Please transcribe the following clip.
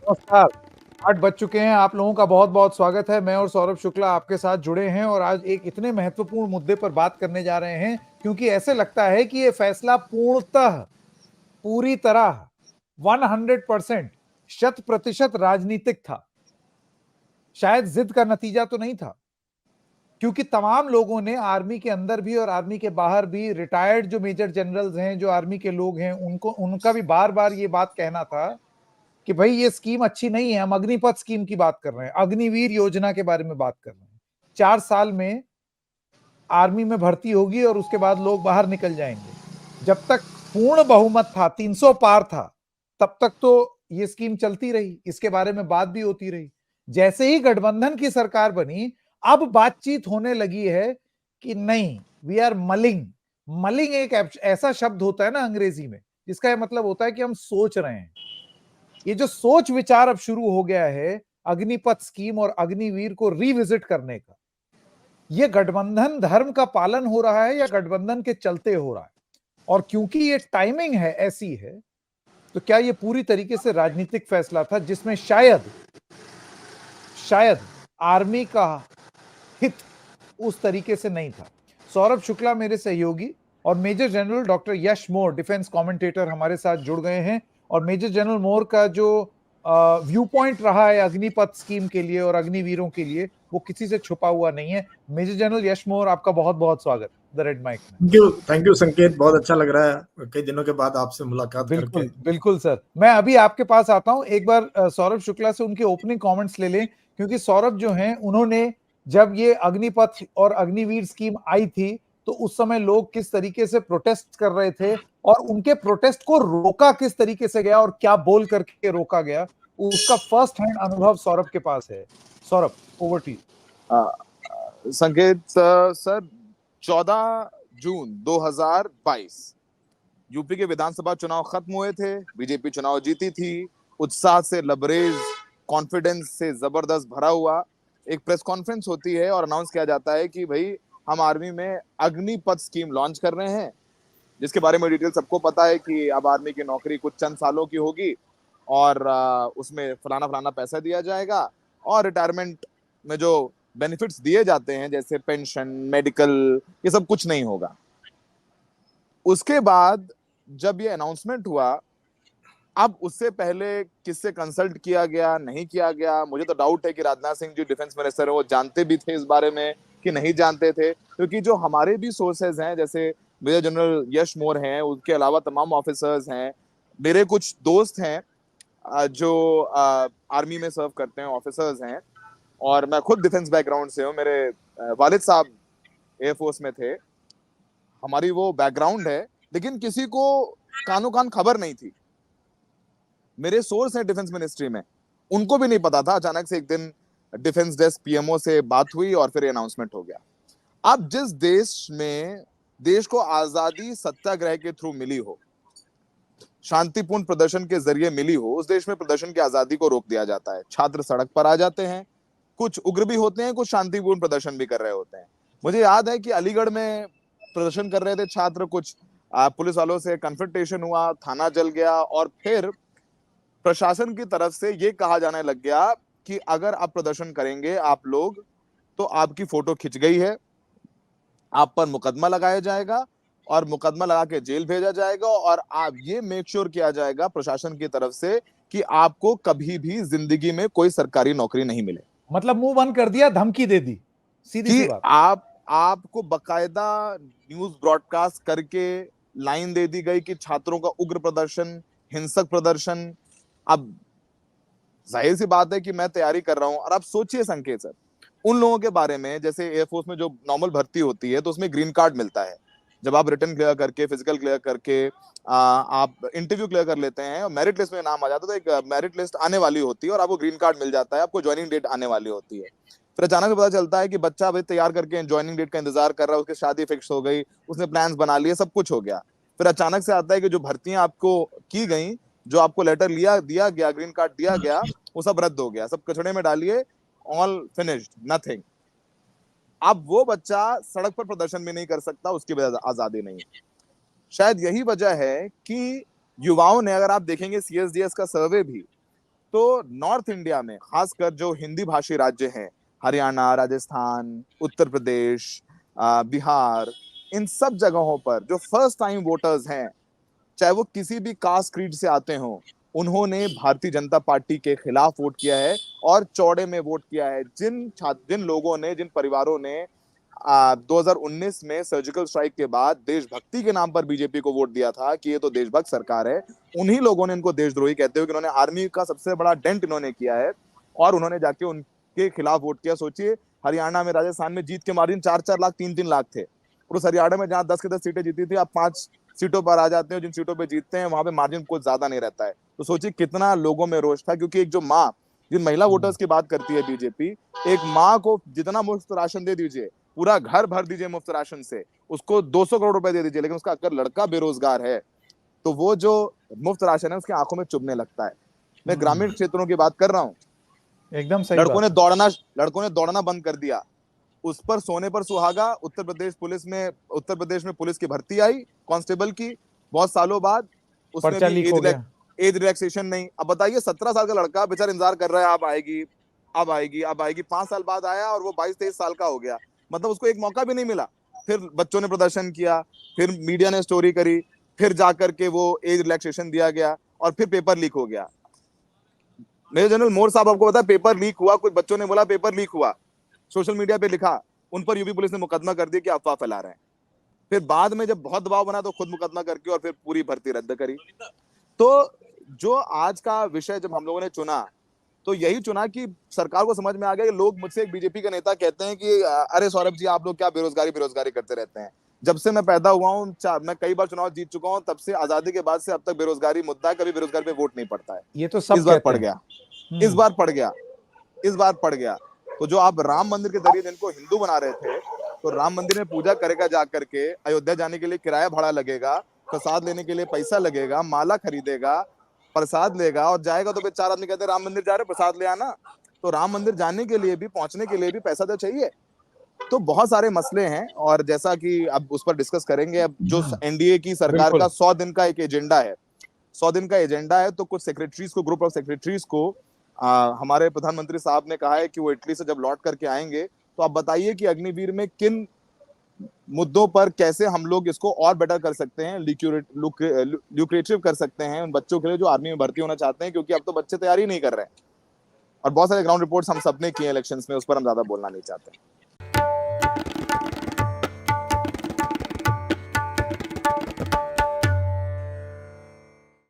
नमस्कार। 8 बज चुके हैं। आप लोगों का बहुत बहुत स्वागत है। मैं और सौरभ शुक्ला आपके साथ जुड़े हैं और आज एक इतने महत्वपूर्ण मुद्दे पर बात करने जा रहे हैं क्योंकि ऐसे लगता है कि ये फैसला पूर्णतः, पूरी तरह 100% शत प्रतिशत राजनीतिक था। शायद जिद का नतीजा तो नहीं था, क्योंकि तमाम लोगों ने आर्मी के अंदर भी और आर्मी के बाहर भी रिटायर्ड जो मेजर जनरल्स हैं, जो आर्मी के लोग हैं, उनका भी बार बार ये बात कहना था कि भाई ये स्कीम अच्छी नहीं है। हम अग्निपथ स्कीम की बात कर रहे हैं, अग्निवीर योजना के बारे में बात कर रहे हैं। 4 साल में आर्मी में भर्ती होगी और उसके बाद लोग बाहर निकल जाएंगे। जब तक पूर्ण बहुमत था, 300 पार था, तब तक तो ये स्कीम चलती रही, इसके बारे में बात भी होती रही। जैसे ही गठबंधन की सरकार बनी, अब बातचीत होने लगी है कि नहीं, वी आर मलिंग। मलिंग एक ऐसा शब्द होता है ना अंग्रेजी में, जिसका मतलब होता है कि हम सोच रहे हैं। ये जो सोच विचार अब शुरू हो गया है अग्निपथ स्कीम और अग्निवीर को रिविजिट करने का, ये गठबंधन धर्म का पालन हो रहा है या गठबंधन के चलते हो रहा है? और क्योंकि ये टाइमिंग है ऐसी है, तो क्या ये पूरी तरीके से राजनीतिक फैसला था जिसमें शायद शायद आर्मी का हित उस तरीके से नहीं था। सौरभ शुक्ला मेरे सहयोगी और मेजर जनरल डॉक्टर यश मोर डिफेंस कमेंटेटर हमारे साथ जुड़ गए हैं। और मेजर जनरल मोर का जो व्यू पॉइंट रहा है अग्निपथ स्कीम के लिए और अग्निवीरों के लिए, वो किसी से छुपा हुआ नहीं है। मेजर जनरल यश मोर, आपका बहुत बहुत स्वागत द रेड माइक में। थैंक यू संकेत, बहुत अच्छा लग रहा है कई दिनों के बाद आपसे मुलाकात करके। बिल्कुल बिल्कुल सर, मैं अभी आपके पास आता हूं। एक बार सौरभ शुक्ला से उनके ओपनिंग कमेंट्स ले लें, क्योंकि सौरभ जो हैं उन्होंने, जब ये अग्निपथ और अग्निवीर स्कीम आई थी तो उस समय लोग किस तरीके से प्रोटेस्ट कर रहे थे और उनके प्रोटेस्ट को रोका किस तरीके से गया और क्या बोल करके रोका गया, उसका फर्स्ट हैंड अनुभव सौरभ के पास है। Saurabh, over to you. Sanket sir, 14 जून 2022 यूपी के विधानसभा चुनाव खत्म हुए थे। बीजेपी चुनाव जीती थी, उत्साह से लबरेज, कॉन्फिडेंस से जबरदस्त भरा हुआ एक प्रेस कॉन्फ्रेंस होती है और अनाउंस किया जाता है कि भाई हम आर्मी में अग्निपथ स्कीम लॉन्च कर रहे हैं, जिसके बारे में डिटेल सबको पता है कि अब आर्मी की नौकरी कुछ चंद सालों की होगी और उसमें फलाना फलाना पैसा दिया जाएगा और रिटायरमेंट में जो बेनिफिट्स दिए जाते हैं जैसे पेंशन, मेडिकल, ये सब कुछ नहीं होगा। उसके बाद जब ये अनाउंसमेंट हुआ, अब उससे पहले किससे कंसल्ट किया गया, नहीं किया गया, मुझे तो डाउट है कि राजनाथ सिंह जी डिफेंस मिनिस्टर है, वो जानते भी थे इस बारे में कि नहीं जानते थे। क्योंकि जो हमारे भी सोर्सेज हैं, जैसे मेजर जनरल यश मोर हैं, उसके अलावा तमाम ऑफिसर्स हैं, मेरे कुछ दोस्त हैं जो आर्मी में सर्व करते हैं, ऑफिसर्स हैं, और मैं खुद डिफेंस बैकग्राउंड से हूँ। मेरे वालिद साहब एयरफोर्स में थे, हमारी वो बैकग्राउंड है, लेकिन किसी को कानो कान खबर नहीं थी। मेरे सोर्स हैं डिफेंस मिनिस्ट्री में, उनको भी नहीं पता था। अचानक से एक दिन डिफेंस डेस्क पीएमओ से बात हुई और फिर अनाउंसमेंट हो गया। अब जिस देश में देश को आजादी सत्याग्रह के थ्रू मिली हो, शांतिपूर्ण प्रदर्शन के जरिए मिली हो, उस देश में प्रदर्शन की आजादी को रोक दिया जाता है। छात्र सड़क पर आ जाते हैं, कुछ उग्र भी होते हैं, कुछ शांतिपूर्ण प्रदर्शन भी कर रहे होते हैं। मुझे याद है कि अलीगढ़ में प्रदर्शन कर रहे थे छात्र, कुछ पुलिस वालों से कन्फ्रंटेशन हुआ, थाना जल गया और फिर प्रशासन की तरफ से ये कहा जाने लग गया कि अगर आप प्रदर्शन करेंगे आप लोग, तो आपकी फोटो खिंच गई है, आप पर मुकदमा लगाया जाएगा और मुकदमा लगा के जेल भेजा जाएगा और आप ये मेक श्योर किया जाएगा प्रशासन की तरफ से कि आपको कभी भी जिंदगी में कोई सरकारी नौकरी नहीं मिले। मतलब मुंह बंद कर दिया, धमकी दे दी, सीधी सी कि बात। आपको बकायदा न्यूज ब्रॉडकास्ट करके लाइन दे दी गई कि छात्रों का उग्र प्रदर्शन, हिंसक प्रदर्शन। अब जाहिर सी बात है कि मैं तैयारी कर रहा हूं और आप सोचिए संकेत सर, उन लोगों के बारे में, जैसे एयरफोर्स में जो नॉर्मल भर्ती होती है तो उसमें ग्रीन कार्ड मिलता है। जब आप रिटर्न क्लियर करके, फिजिकल क्लियर करके आप इंटरव्यू क्लियर कर लेते हैं और मेरिट लिस्ट में नाम आ जाता है, तो एक मेरिट लिस्ट आने वाली होती है और आपको ग्रीन कार्ड मिल जाता है, आपको ज्वाइनिंग डेट आने वाली होती है। फिर अचानक से पता चलता है कि बच्चा भाई तैयार करके ज्वाइनिंग डेट का इंतजार कर रहा है, उसकी शादी फिक्स हो गई, उसने प्लान्स बना लिए, सब कुछ हो गया। फिर अचानक से आता है कि जो भर्तियां आपको की गई, जो आपको लेटर दिया गया, ग्रीन कार्ड दिया गया, वो सब रद्द हो गया, सब कचड़े में डालिए, ऑल फिनिश्ड, नथिंग। अब वो बच्चा सड़क पर प्रदर्शन भी नहीं कर सकता, उसकी वजह आजादी नहीं। शायद यही वजह है कि युवाओं ने, अगर आप देखेंगे सीएसडीएस का सर्वे भी, तो नॉर्थ इंडिया में खासकर जो हिंदी भाषी राज्य हैं, हरियाणा, राजस्थान, उत्तर प्रदेश, बिहार, इन सब जगहों पर जो फर्स्ट टाइम वोटर्स हैं, चाहे वो किसी भी कास्ट क्रीड से आते हों, उन्होंने भारतीय जनता पार्टी के खिलाफ वोट किया है और चौड़े में वोट किया है। जिन लोगों ने, जिन परिवारों ने 2019 में सर्जिकल स्ट्राइक के बाद देशभक्ति के नाम पर बीजेपी को वोट दिया था कि ये तो देशभक्त सरकार है, उन्हीं लोगों ने इनको देशद्रोही कहते हुए कि इन्होंने आर्मी का सबसे बड़ा डेंट इन्होंने किया है और उन्होंने जाके उनके खिलाफ वोट किया। सोचिए, हरियाणा में, राजस्थान में जीत के मार्जिन 4-4 लाख, 3-3 लाख थे, और उस हरियाणा में जहां 10 के 10 सीटें जीती थी, आप 5 सीटों पर आ जाते हैं, जिन सीटों पर जीतते हैं वहां पे मार्जिन कुछ ज्यादा नहीं रहता है। तो सोचिए कितना लोगों में रोष था, क्योंकि एक जो माँ, जिन महिला वोटर्स की बात करती है बीजेपी, एक माँ को जितना मुफ्त राशन दे दीजिए, पूरा घर भर दीजिए मुफ्त राशन से, उसको 200 करोड़ रुपए दे दीजिए, लेकिन उसका अगर लड़का बेरोजगार है तो वो जो मुफ्त राशन है उसके आंखों में चुभने लगता है। मैं ग्रामीण क्षेत्रों की बात कर रहा हूँ, एकदम सही लड़कों ने बात। दौड़ना बंद कर दिया। उस पर सोने पर सुहागा, उत्तर प्रदेश में पुलिस की भर्ती आई कांस्टेबल की, बहुत सालों बाद, उसमें पर्चा भी लीक हो गया। एज रिलैक्सेशन नहीं। अब बताइए, 17 साल का लड़का बेचारा इंतजार कर रहा है, अब आएगी, अब आएगी, अब आएगी। 5 साल बाद आया और वो 22-23 साल का हो गया, मतलब उसको एक मौका भी नहीं मिला। फिर बच्चों ने प्रदर्शन किया, फिर मीडिया ने स्टोरी करी, फिर जाकर के वो एज रिलैक्सेशन दिया गया और फिर पेपर लीक हो गया। मेजर जनरल मोर साहब, आपको पता है पेपर लीक हुआ, कुछ बच्चों ने बोला पेपर लीक हुआ, सोशल मीडिया पे लिखा, उन पर यूपी पुलिस ने मुकदमा कर दिया कि अफवाह फैला रहे हैं। फिर बाद में जब बहुत दबाव बना तो खुद मुकदमा करके और फिर पूरी भर्ती रद्द करी। तो जो आज का विषय जब हम लोगों ने चुना, तो यही चुना कि सरकार को समझ में आ गया कि लोग, मुझसे एक बीजेपी का नेता कहते हैं कि अरे सौरभ जी, आप लोग क्या बेरोजगारी करते रहते हैं। जब से मैं पैदा हुआ हूँ, मैं कई बार चुनाव जीत चुका हूँ, तब से आजादी के बाद से अब तक बेरोजगारी मुद्दा है, कभी बेरोजगारी पे वोट नहीं पड़ता है। ये तो सब इस बार कहते पड़ हैं। गया, इस बार पड़ गया, इस बार पड़ गया। तो जो आप राम मंदिर के जरिए जिनको हिंदू बना रहे थे, तो राम मंदिर में पूजा करेगा जाकर के, अयोध्या जाने के लिए किराया भाड़ा लगेगा, प्रसाद लेने के लिए पैसा लगेगा, माला खरीदेगा, प्रसाद लेगा और जाएगा, तो फिर 4 आदमी कहते हैं राम मंदिर जा रहे, प्रसाद ले आना। तो राम मंदिर जाने के लिए भी, पहुंचने के लिए भी पैसा तो चाहिए। तो बहुत सारे मसले हैं और जैसा कि अब उस पर डिस्कस करेंगे। अब जो एनडीए की सरकार का 100 दिन का एक एजेंडा है, 100 दिन का एजेंडा है, तो कुछ सेक्रेटरीज को, ग्रुप ऑफ सेक्रेटरीज को हमारे प्रधानमंत्री साहब ने कहा है कि वो इटली से जब लौट करके आएंगे तो आप बताइए कि अग्निवीर में किन मुद्दों पर कैसे हम लोग इसको और बेटर कर सकते हैं, ल्यूक्रेटिव कर सकते हैं उन बच्चों के लिए जो आर्मी में भर्ती होना चाहते हैं, क्योंकि अब तो बच्चे तैयारी नहीं कर रहे हैं। और बहुत सारे ग्राउंड रिपोर्ट्स हम सबने किए इलेक्शंस में, उस पर हम ज्यादा बोलना नहीं चाहते।